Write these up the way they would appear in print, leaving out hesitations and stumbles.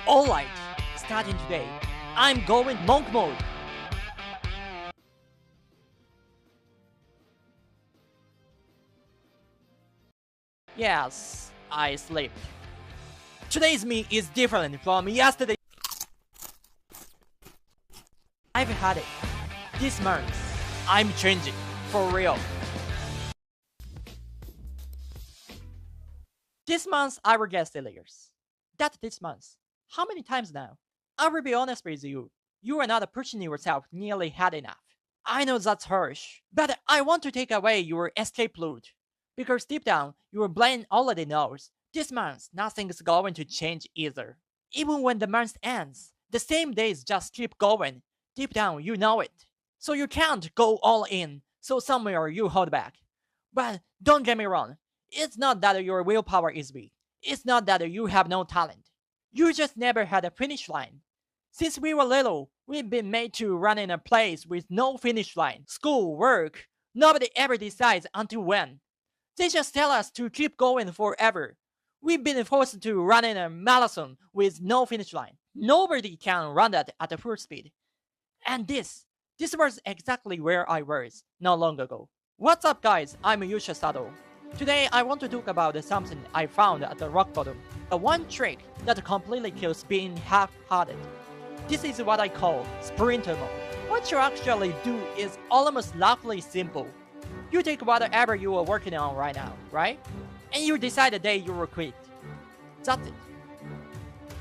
Alright, starting today, I'm going monk mode. Yes, I slept. Today's me is different from yesterday. I've had it. This month, I'm changing. For real. This month, I will get serious. That this month. How many times now? I will be honest with you. You are not pushing yourself nearly hard enough. I know that's harsh, but I want to take away your escape route. Because deep down, your brain already knows this month nothing's going to change either. Even when the month ends, the same days just keep going. Deep down, you know it. So you can't go all in, so somewhere you hold back. But don't get me wrong, it's not that your willpower is weak. It's not that you have no talent. You just never had a finish line. Since we were little, we've been made to run in a place with no finish line. School, work, nobody ever decides until when. They just tell us to keep going forever. We've been forced to run in a marathon with no finish line. Nobody can run that at full speed. And this was exactly where I was not long ago. What's up guys, I'm Yusha Sato. Today I want to talk about something I found at the rock bottom. The one trick that completely kills being half-hearted. This is what I call sprinter mode. What you actually do is almost roughly simple. You take whatever you are working on right now, right? And you decide the day you will quit. That's it.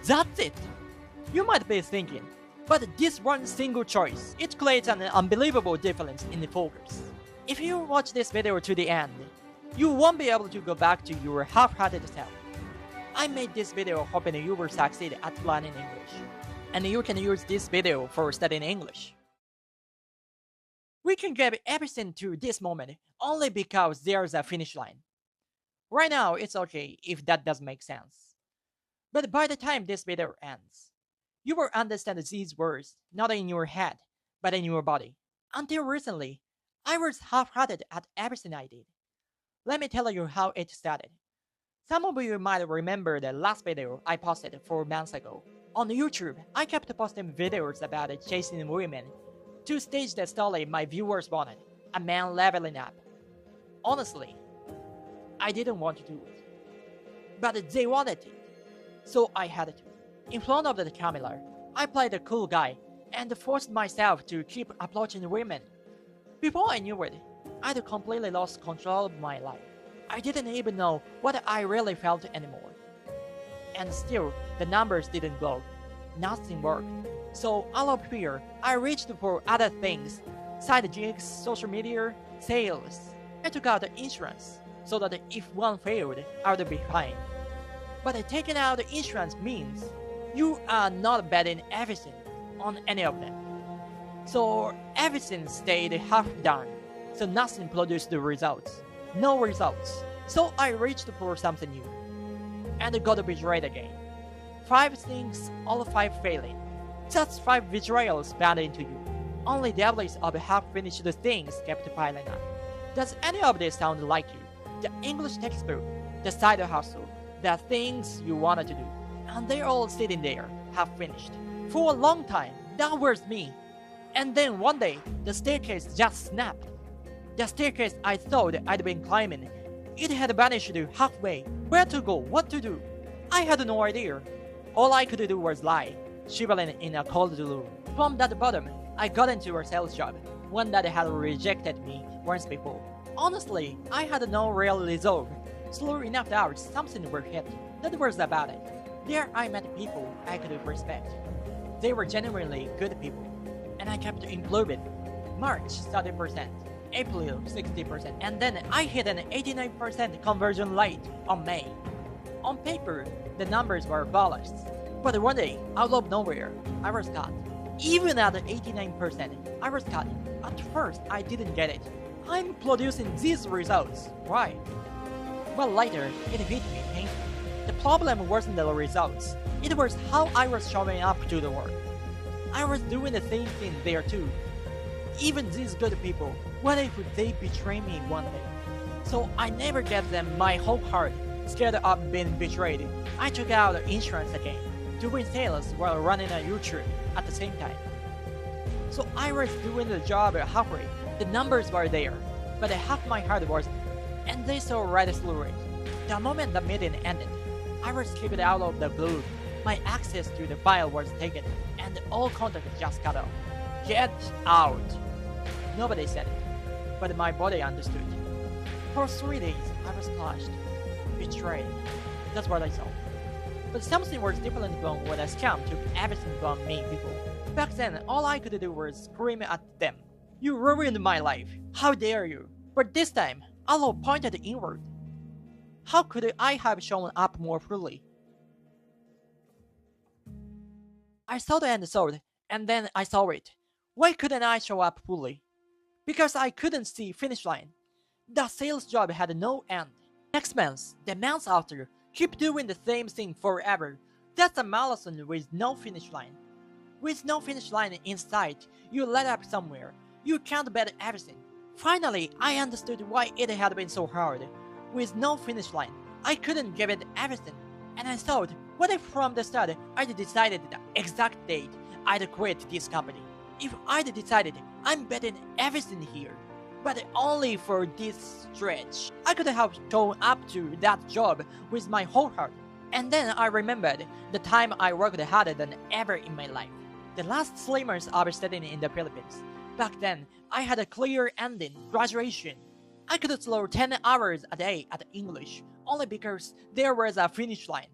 That's it! You might be thinking, but this one single choice, it creates an unbelievable difference in the focus. If you watch this video to the end, you won't be able to go back to your half-hearted self. I made this video hoping you will succeed at learning English, and you can use this video for studying English. We can give everything to this moment only because there's a finish line. Right now, it's okay if that doesn't make sense. But by the time this video ends, you will understand these words not in your head, but in your body. Until recently, I was half-hearted at everything I did. Let me tell you how it started. Some of you might remember the last video I posted 4 months ago. On YouTube, I kept posting videos about chasing women to stage the story my viewers wanted, a man leveling up. Honestly, I didn't want to do it, but they wanted it, so I had to. In front of the camera, I played the cool guy and forced myself to keep approaching women. Before I knew it, I'd completely lost control of my life. I didn't even know what I really felt anymore. And still, the numbers didn't grow. Nothing worked. So out of fear, I reached for other things. Side gigs, social media, sales. I took out insurance, so that if one failed, I would be fine. But taking out insurance means you are not betting everything on any of them. So everything stayed half done. So nothing produced the results. No results. So I reached for something new. And got betrayed again. 5 things, all 5 failing. That's 5 betrayals bound into you. Only the average of half-finished things kept piling up. Does any of this sound like you? The English textbook, the side hustle, the things you wanted to do. And they're all sitting there, half-finished. For a long time, that was me. And then one day, the staircase just snapped. The staircase I thought I'd been climbing, it had vanished halfway. Where to go? What to do? I had no idea. All I could do was lie, shivering in a cold room. From that bottom, I got into a sales job, one that had rejected me once before. Honestly, I had no real resolve. Slow enough out, something would hit. That was about it. There I met people I could respect. They were genuinely good people, and I kept improving. March 30%, April 60%, and then I hit an 89% conversion rate on May. On paper, the numbers were flawless, but one day, out of nowhere, I was cut. Even at 89%, I was cut. At first, I didn't get it. I'm producing these results. Why? Well, later, it hit me painfully. The problem wasn't the results. It was how I was showing up to the work. I was doing the same thing there too. Even these good people, what if they betray me one day? So I never gave them my whole heart. Scared of being betrayed, I took out insurance again. doing sales while running a YouTube at the same time. So I was doing the job halfway. The numbers were there, but half my heart wasn't, and they saw right through it. The moment the meeting ended, I was kicked out of the blue. My access to the file was taken, and all contact just cut off. Get out! Nobody said it, but my body understood. For 3 days, I was crushed, betrayed. That's what I saw. But something was different from when a scam took everything from me before. Back then, all I could do was scream at them. You ruined my life. How dare you? But this time, Allah pointed inward. How could I have shown up more fully? I thought and thought, and then I saw it. Why couldn't I show up fully? Because I couldn't see finish line. The sales job had no end. Next month, the month after, keep doing the same thing forever. That's a marathon with no finish line. With no finish line in sight, you let up somewhere. You can't bet everything. Finally, I understood why it had been so hard. With no finish line, I couldn't give it everything. And I thought, what if from the start I'd decided the exact date I'd quit this company? If I'd decided I'm betting everything here, but only for this stretch, I could have shown up to that job with my whole heart. And then I remembered the time I worked harder than ever in my life. The last 3 months I was studying in the Philippines. Back then, I had a clear ending, graduation. I could slow 10 hours a day at English, only because there was a finish line.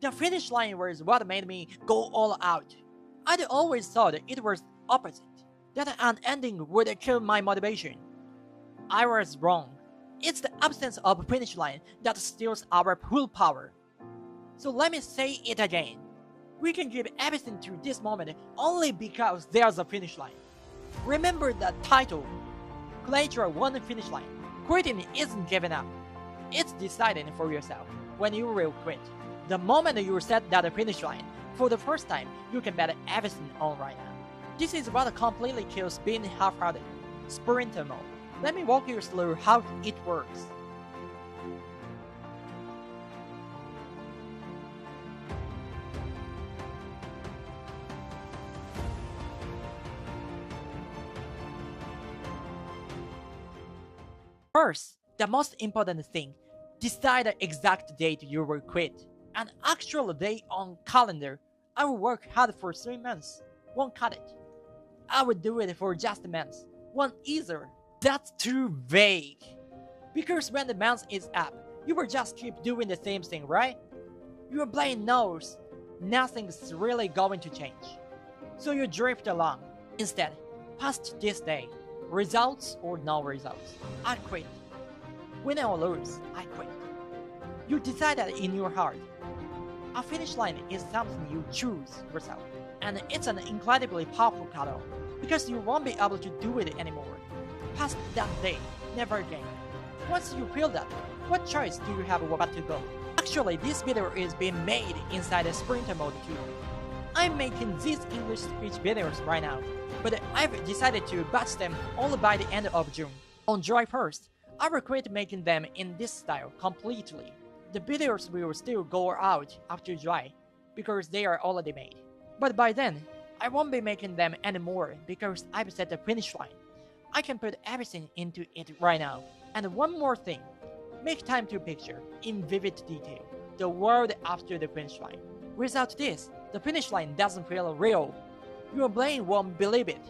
The finish line was what made me go all out. I'd always thought it was opposite, that an ending would kill my motivation. I was wrong. It's the absence of finish line that steals our full power. So let me say it again. We can give everything to this moment only because there's a finish line. Remember the title. Create one finish line. Quitting isn't giving up. It's deciding for yourself when you will quit. The moment you set that finish line, for the first time, you can bet everything on right now. This is what completely kills being half-hearted. Sprinter mode. Let me walk you through how it works. First, the most important thing, decide the exact date you will quit. An actual day on calendar. I will work hard for 3 months. Won't cut it. I would do it for just a month. Won't either. That's too vague. Because when the month is up, you will just keep doing the same thing, right? Your brain knows nothing's really going to change. So you drift along. Instead, past this day, results or no results, I quit. Win or lose, I quit. You decide that in your heart. A finish line is something you choose yourself, and it's an incredibly powerful cutoff, because you won't be able to do it anymore. Past that day, never again. Once you feel that, what choice do you have about to go? Actually, this video is being made inside a sprinter mode too. I'm making these English speech videos right now, but I've decided to batch them all by the end of June. On July 1st, I will quit making them in this style completely. The videos will still go out after July, because they are already made. But by then, I won't be making them anymore because I've set a finish line. I can put everything into it right now. And one more thing, make time to picture, in vivid detail, the world after the finish line. Without this, the finish line doesn't feel real. Your brain won't believe it.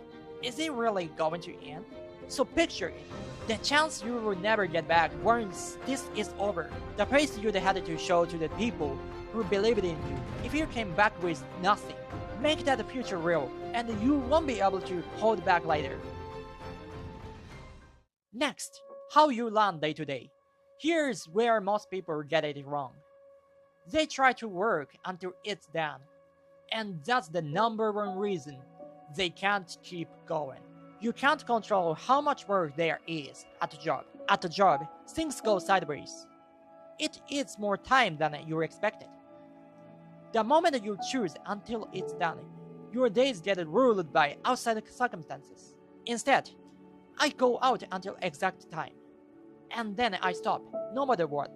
Is it really going to end? So picture it. The chance you will never get back once this is over. The face you'd had to show to the people who believed in you if you came back with nothing. Make that future real, and you won't be able to hold back later. Next, how you learn day to day. Here's where most people get it wrong. They try to work until it's done. And that's the #1 reason they can't keep going. You can't control how much work there is at a job. At a job, things go sideways. It eats more time than you expected. The moment you choose until it's done, your days get ruled by outside circumstances. Instead, I go out until exact time. And then I stop, no matter what.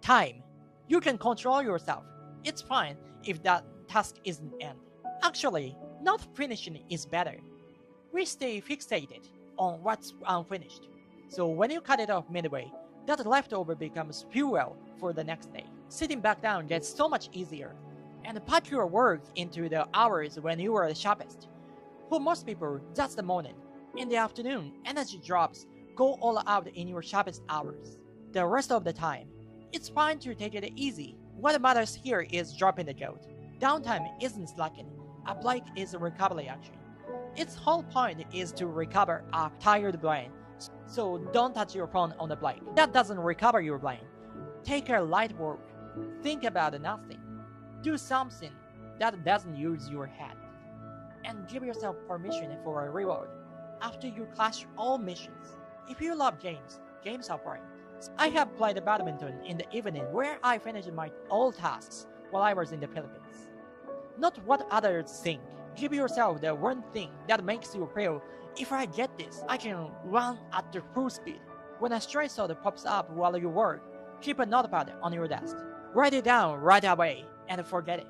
Time. You can control yourself. It's fine if that task isn't end. Actually, not finishing is better. We stay fixated on what's unfinished. So when you cut it off midway, that leftover becomes fuel for the next day. Sitting back down gets so much easier. And pack your work into the hours when you are the sharpest. For most people, that's the morning. In the afternoon, energy drops. Go all out in your sharpest hours. The rest of the time, it's fine to take it easy. What matters here is dropping the guilt. Downtime isn't slacking. A break is a recovery action. Its whole point is to recover a tired brain. So don't touch your phone on the break. That doesn't recover your brain. Take a light walk. Think about nothing. Do something that doesn't use your head. And give yourself permission for a reward after you clash all missions. If you love games, games are fun. I have played badminton in the evening where I finished my all tasks while I was in the Philippines. Not what others think. Give yourself the one thing that makes you feel, if I get this, I can run at the full speed. When a stray thought pops up while you work, keep a notepad on your desk. Write it down right away and forget it.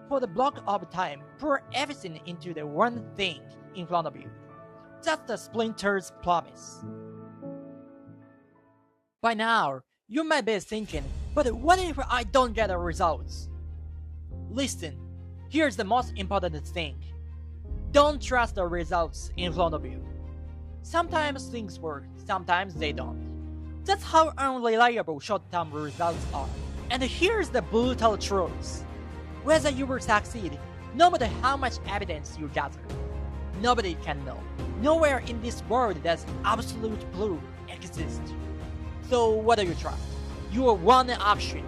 For the block of time, pour everything into the one thing in front of you. That's the splinter's promise. By now, you might be thinking, but what if I don't get the results? Listen, here's the most important thing. Don't trust the results in front of you. Sometimes things work, sometimes they don't. That's how unreliable short-term results are. And here's the brutal truth. Whether you will succeed, no matter how much evidence you gather, nobody can know. Nowhere in this world does absolute proof exist. So what do you trust? Your one action.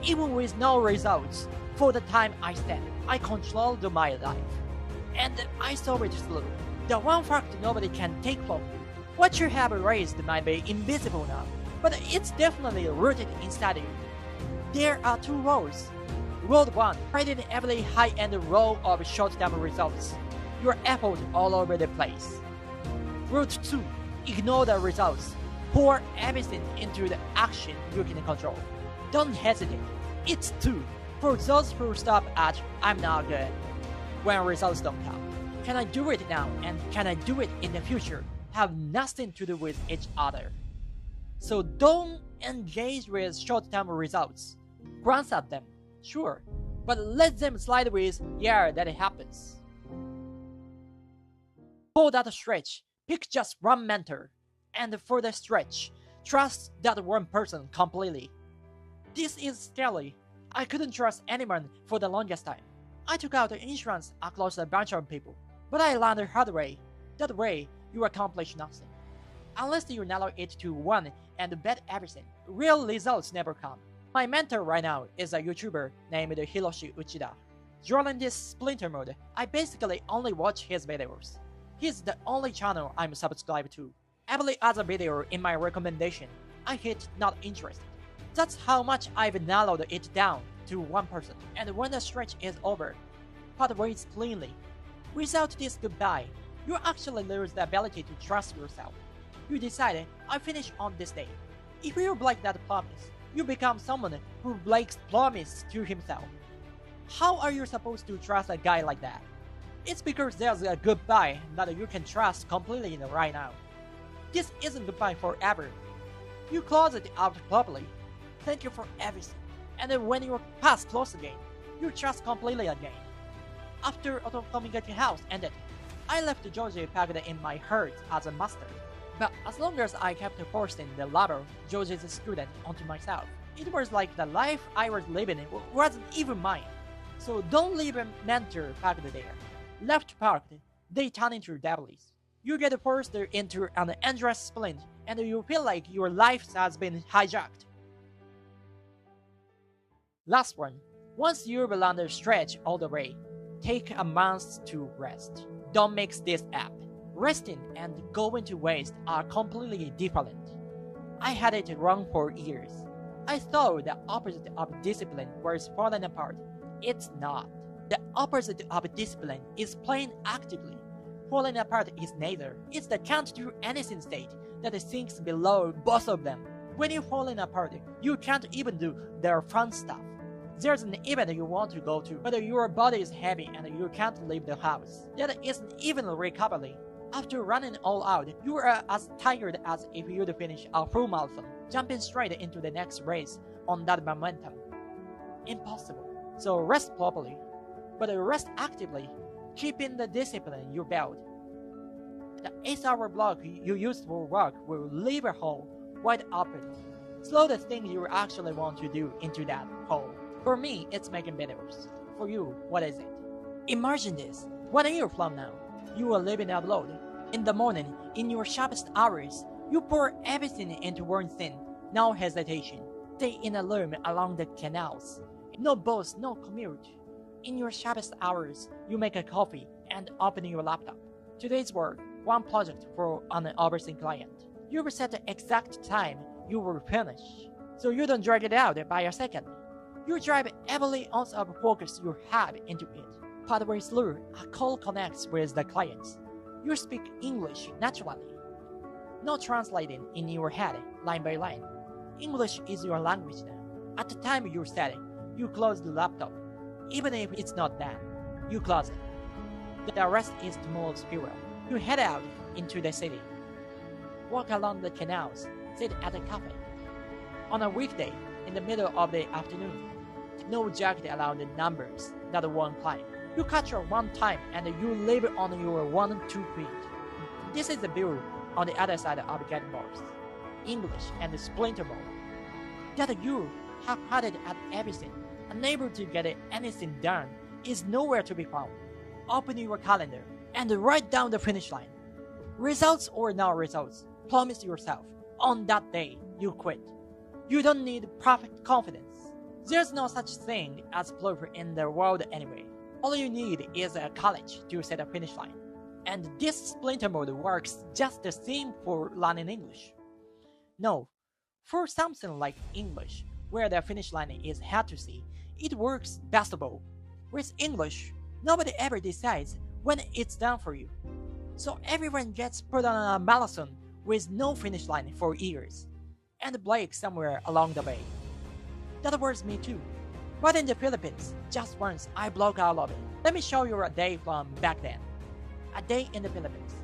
Even with no results, for the time I spent, I controlled my life. And I saw it through. The one fact nobody can take from you. What you have raised might be invisible now, but it's definitely rooted inside you. There are two roads. Road 1, credit every high-end row of short-term results. Your effort all over the place. Route 2, ignore the results. Pour everything into the action you can control. Don't hesitate. It's 2, for those who stop at I'm not good when results don't come. Can I do it now and can I do it in the future have nothing to do with each other. So don't engage with short-term results. Glance at them, sure, but let them slide with, yeah, that happens. For that stretch, pick just one mentor. And for the stretch, trust that one person completely. This is scary. I couldn't trust anyone for the longest time. I took out insurance across a bunch of people, but I learned the hard way. That way, you accomplish nothing. Unless you narrow it to one and bet everything, real results never come. My mentor right now is a YouTuber named Hiroshi Uchida. During this splinter mode, I basically only watch his videos. He's the only channel I'm subscribed to. Every other video in my recommendation, I hit not interested. That's how much I've narrowed it down to one person. And when the stretch is over, part ways cleanly. Without this goodbye, you actually lose the ability to trust yourself. You decide, I finish on this day. If you break that promise, you become someone who breaks promise to himself. How are you supposed to trust a guy like that? It's because there's a goodbye that you can trust completely right now. This isn't goodbye forever. You close it out properly. Thank you for everything. And then when your path close again, you trust completely again. After Auto-Communication House ended, I left Georgie packed in my heart as a master. But as long as I kept forcing the label Georgie's student onto myself, it was like the life I was living wasn't even mine. So don't leave a mentor packed there. Left parked, they turn into devils. You get forced into an endless splint, and you feel like your life has been hijacked. Last one. Once you've learned the stretch all the way, take a month to rest. Don't mix this up. Resting and going to waste are completely different. I had it wrong for years. I thought the opposite of discipline was falling apart. It's not. The opposite of discipline is playing actively. Falling apart is neither. It's the can't do anything state that sinks below both of them. When you're falling apart, you can't even do the fun stuff. There's an event you want to go to, but your body is heavy and you can't leave the house. That isn't even recovery. After running all out, you are as tired as if you'd finish a full marathon, jumping straight into the next race on that momentum. Impossible. So rest properly, but rest actively, keeping the discipline you built. The 8-hour block you used for work will leave a hole wide open. Slow the thing you actually want to do into that hole. For me, it's making videos. For you, what is it? Imagine this. 1 year from now, you will live in a upload. In the morning, in your sharpest hours, you pour everything into one thing. No hesitation. Stay in a room along the canals. No bus, no commute. In your sharpest hours, you make a coffee and open your laptop. Today's work, one project for an overseas client. You will set the exact time you will finish, so you don't drag it out by a second. You drive every ounce of focus you have into it. Partway through, a call connects with the client. You speak English naturally. No translating in your head, line by line. English is your language now. At the time you said it, you close the laptop. Even if it's not done, you close it. The rest is tomorrow's fuel. You head out into the city. Walk along the canals, sit at a cafe. On a weekday, in the middle of the afternoon, no jacket allowed the numbers that one climb. You catch your one time and you live on your 1-2 feet. This is the view on the other side of getting bored. English and splinter mode. That you half-hearted at everything, unable to get anything done, is nowhere to be found. Open your calendar and write down the finish line. Results or no results, promise yourself, on that day, you quit. You don't need perfect confidence. There's no such thing as proof in the world anyway. All you need is a college to set a finish line. And this splinter mode works just the same for learning English. No, for something like English, where the finish line is hard to see, it works best of all. With English, nobody ever decides when it's done for you. So everyone gets put on a marathon with no finish line for years, and breaks somewhere along the way. That worries me too. But in the Philippines, just once I block all of it. Let me show you a day from back then. A day in the Philippines.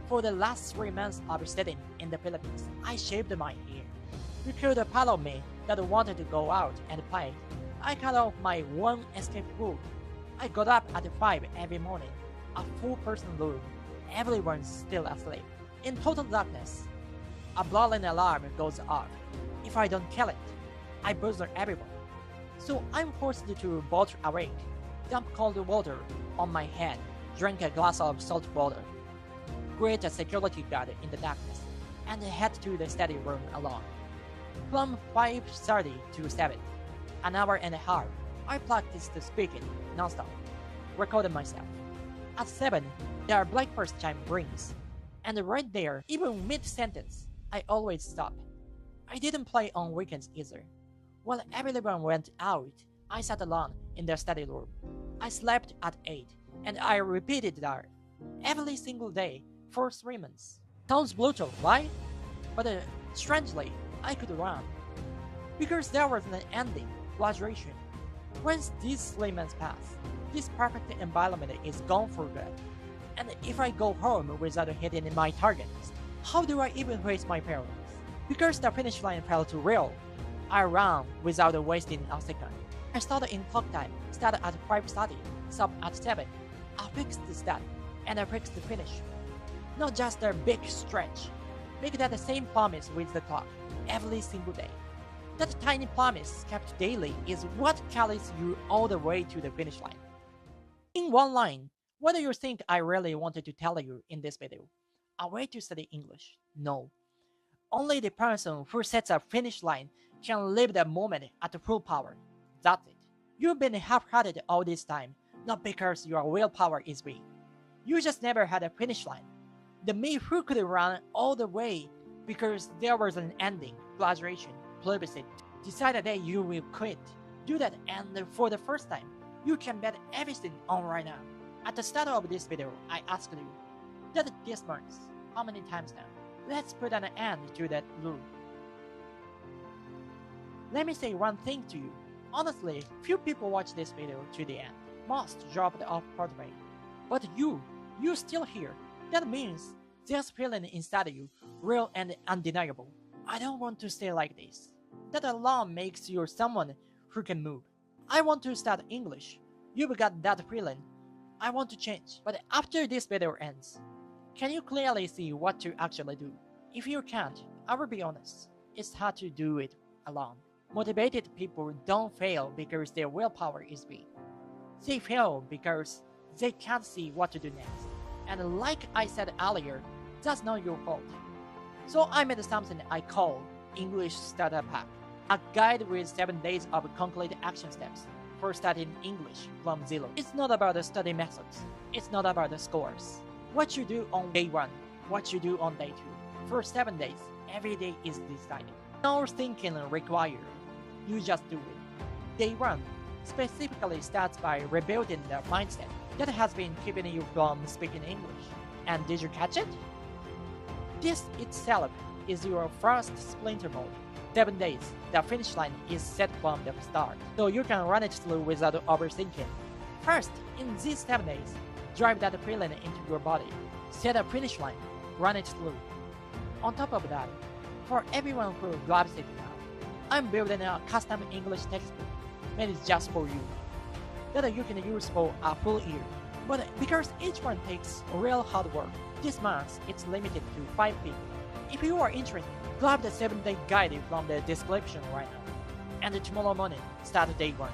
For the last 3 months of studying in the Philippines, I shaved my hair. You could follow me that wanted to go out and play. I cut off my one escape route. I got up at 5 every morning. A full-person room. Everyone's still asleep. In total darkness. A blaring alarm goes off. If I don't kill it, I bother everyone. So I'm forced to bolt awake, dump cold water on my head, drink a glass of salt water, greet a security guard in the darkness, and head to the study room alone. From 5:30 to 7, an hour and a half, I practiced speaking non-stop, recorded myself. At 7, their breakfast chime rings, and right there, even mid-sentence, I always stop. I didn't play on weekends either. While everyone went out, I sat alone in the study room. I slept at 8, and I repeated that every single day for 3 months. Sounds brutal, right? But strangely, I could run. Because there was an ending, graduation. Once these 3 months pass, this perfect environment is gone for good. And if I go home without hitting my targets, how do I even face my parents? Because the finish line felt too real, I ran without wasting a second. I started in clock time, started at 5:30, stopped at 7. I fixed the start, and I fixed the finish. Not just a big stretch. Make that the same promise with the clock, every single day. That tiny promise kept daily is what carries you all the way to the finish line. In one line, what do you think I really wanted to tell you in this video? A way to study English? No. Only the person who sets a finish line can live that moment at full power. That's it. You've been half-hearted all this time, not because your willpower is weak. You just never had a finish line. The me who could run all the way because there was an ending, graduation, plebiscite, decide a day you will quit. Do that, and for the first time, you can bet everything on right now. At the start of this video, I asked you, that this month, how many times now? Let's put an end to that rule. Let me say one thing to you. Honestly, few people watch this video to the end. Most dropped off partway. But you're still here. That means there's feeling inside you, real and undeniable. I don't want to stay like this. That alone makes you someone who can move. I want to start English. You've got that feeling. I want to change. But after this video ends, can you clearly see what to actually do? If you can't, I will be honest. It's hard to do it alone. Motivated people don't fail because their willpower is weak. They fail because they can't see what to do next. And like I said earlier, that's not your fault. So I made something I call English Starter Pack, a guide with 7 days of concrete action steps for starting English from zero. It's not about the study methods. It's not about the scores. What you do on day 1, what you do on day 2. For 7 days, every day is decided. No thinking required. You just do it. Day 1 specifically starts by rebuilding the mindset that has been keeping you from speaking English. And did you catch it? This itself is your first splinter mode. 7 days, the finish line is set from the start, so you can run it through without overthinking. First, in these 7 days, drive that feeling into your body. Set a finish line, run it through. On top of that, for everyone who grabs it now, I'm building a custom English textbook made just for you, that you can use for a full year. But because each one takes real hard work, this month it's limited to 5 people. If you are interested, grab the 7-day guide from the description right now. And tomorrow morning, start day 1.